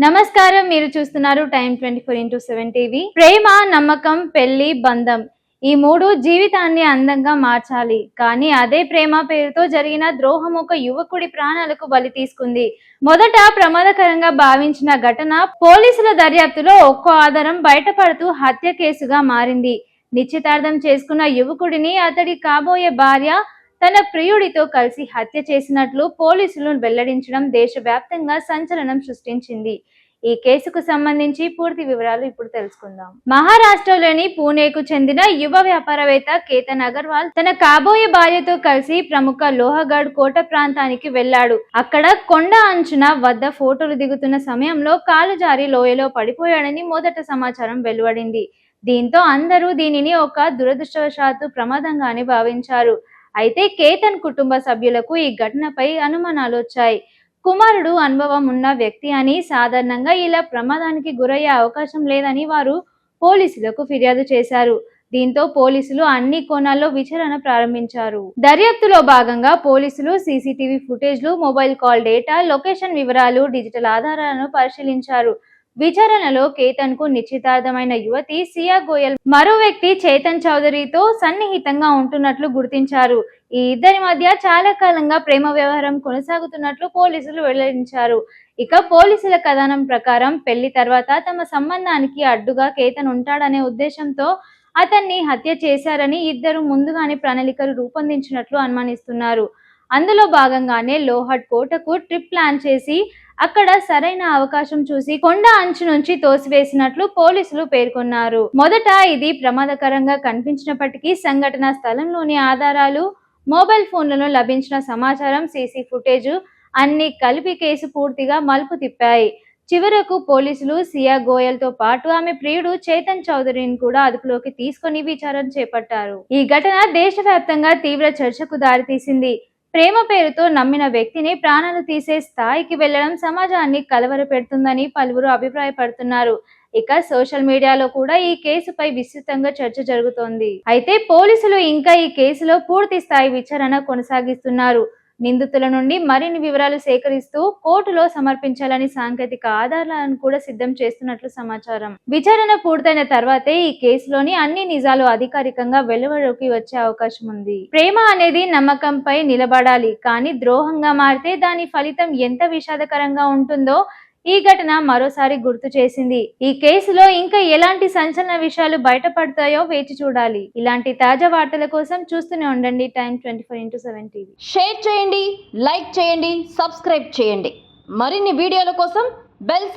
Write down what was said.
నమస్కారం, మీరు చూస్తున్నారు టైమ్ 24x7 టీవీ. ప్రేమ, నమ్మకం, పెళ్లి, బంధం ఈ మూడు జీవితాన్ని అందంగా మార్చాలి. కానీ అదే ప్రేమ పేరుతో జరిగిన ద్రోహం ఒక యువకుడి ప్రాణాలకు బలి తీసుకుంది. మొదట ప్రమాదకరంగా భావించిన ఘటన పోలీసుల దర్యాప్తులో ఒక్కో ఆధారం బయటపడుతూ హత్య కేసుగా మారింది. నిశ్చితార్థం చేసుకున్న యువకుడిని అతడి కాబోయే భార్య తన ప్రియుడితో కలిసి హత్య చేసినట్లు పోలీసులు వెల్లడించడం దేశవ్యాప్తంగా సంచలనం సృష్టించింది. ఈ కేసుకు సంబంధించి పూర్తి వివరాలు ఇప్పుడు తెలుసుకుందాం. మహారాష్ట్రలోని పూణేకు చెందిన యువ వ్యాపారవేత్త కేతన్ అగర్వాల్ తన కాబోయే భార్యతో కలిసి ప్రముఖ లోహగఢ్ కోట ప్రాంతానికి వెళ్లాడు. అక్కడ కొండ అంచున వద్ద ఫోటోలు దిగుతున్న సమయంలో కాలు జారి లోయలో పడిపోయాడని మొదట సమాచారం వెలువడింది. దీంతో అందరూ దీనిని ఒక దురదృష్టవశాత్తు ప్రమాదంగానే భావించారు. అయితే కేతన్ కుటుంబ సభ్యులకు ఈ ఘటనపై అనుమానాలు వచ్చాయి. కుమారుడు అనుభవం ఉన్న వ్యక్తి అని, సాధారణంగా ఇలా ప్రమాదానికి గురయ్యే అవకాశం లేదని వారు పోలీసులకు ఫిర్యాదు చేశారు. దీంతో పోలీసులు అన్ని కోణాల్లో విచారణ ప్రారంభించారు. దర్యాప్తులో భాగంగా పోలీసులు సీసీటీవీ ఫుటేజ్లు, మొబైల్ కాల్ డేటా, లొకేషన్ వివరాలు, డిజిటల్ ఆధారాలను పరిశీలించారు. విచారణలో కేతన్ కు నిశ్చితార్థమైన యువతి సియా గోయల్, మరో వ్యక్తి చేతన్ చౌదరితో సన్నిహితంగా ఉంటున్నట్లు గుర్తించారు. ఈ ఇద్దరి మధ్య చాలా కాలంగా ప్రేమ వ్యవహారం కొనసాగుతున్నట్లు పోలీసులు వెల్లడించారు. ఇక పోలీసుల కథనం ప్రకారం పెళ్లి తర్వాత తమ సంబంధానికి అడ్డుగా కేతన్ ఉంటాడనే ఉద్దేశంతో అతన్ని హత్య చేశారని ఇద్దరు ముందుగానే ప్రణాళికలు రూపొందించినట్లు అనుమానిస్తున్నారు. అందులో భాగంగానే లోహడ్ కోటకు ట్రిప్ ప్లాన్ చేసి అక్కడ సరైన అవకాశం చూసి కొండ అంచు నుంచి తోసివేసినట్లు పోలీసులు పేర్కొన్నారు. మొదట ఇది ప్రమాదకరంగా కనిపించినప్పటికీ సంఘటన స్థలంలోని ఆధారాలు, మొబైల్ ఫోన్లలో లభించిన సమాచారం, సీసీ ఫుటేజ్ అన్ని కలిపి కేసు పూర్తిగా మలుపు తిప్పాయి. చివరకు పోలీసులు సియా గోయల్ తో పాటు ఆమె ప్రియుడు చేతన్ చౌదరిని కూడా అదుపులోకి తీసుకుని విచారణ చేపట్టారు. ఈ ఘటన దేశవ్యాప్తంగా తీవ్ర చర్చకు దారితీసింది. ప్రేమ పేరుతో నమ్మిన వ్యక్తిని ప్రాణాలు తీసే స్థాయికి వెళ్లడం సమాజాన్ని కలవరపెడుతుందని పలువురు అభిప్రాయపడుతున్నారు. ఇక సోషల్ మీడియాలో కూడా ఈ కేసుపై విస్తృతంగా చర్చ జరుగుతోంది. అయితే పోలీసులు ఇంకా ఈ కేసులో పూర్తి స్థాయి విచారణ కొనసాగిస్తున్నారు. నిందితుల నుండి మరిన్ని వివరాలు సేకరిస్తూ కోర్టులో సమర్పించాలని సాంకేతిక ఆధారాలను కూడా సిద్ధం చేస్తున్నట్లు సమాచారం. విచారణ పూర్తయిన తర్వాతే ఈ కేసులోని అన్ని నిజాలు అధికారికంగా వెలువడికి వచ్చే అవకాశం ఉంది. ప్రేమ అనేది నమ్మకంపై నిలబడాలి, కానీ ద్రోహంగా మారితే దాని ఫలితం ఎంత విషాదకరంగా ఉంటుందో ఈ ఘటన మరోసారి గుర్తు చేసింది. ఈ కేసులో ఇంకా ఎలాంటి సంచలన విషయాలు బయటపడతాయో వేచి చూడాలి. ఇలాంటి తాజా వార్తల కోసం చూస్తూనే ఉండండి టైమ్ 24x7 టీవీ. షేర్ చేయండి, లైక్ చేయండి, సబ్స్క్రైబ్ చేయండి. మరిన్ని వీడియోల కోసం బెల్ సింబల్